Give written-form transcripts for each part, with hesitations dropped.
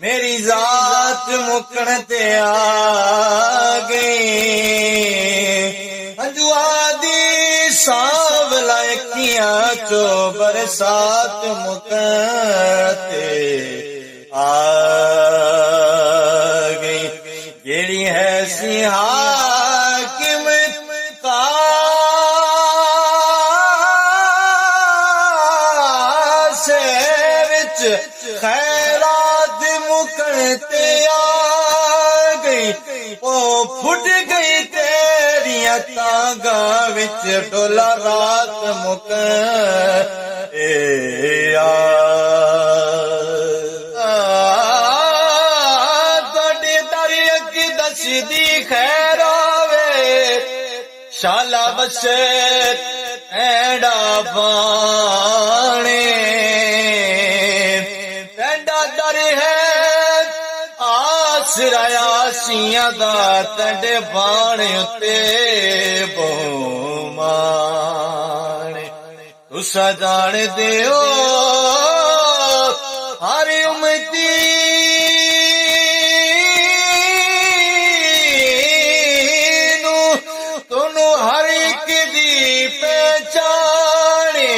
मेरी जात मुकण ते आ गई हजुआ दी सांवला अखियां चो बरसात मुकण ते आ गई जेड़ी है सी हाकिम कासे विच खैरात मुकण ते आ गई ओ फुट गई तेरियां तांगा विच डोला रात मुकण ते आ तोड़े दर अगी दसदी खैर आवे शाला बसे ऐड़ा बाणे दर है आसराया सियां दा तड़े बाणे उत्ते बोमाने तुसा जान दियो हर उम्मती नू तोनू हर एक दी पहचाने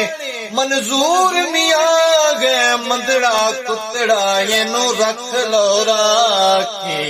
मंजूर मियां मंदड़ा कुतड़ा येनू रख लो राखी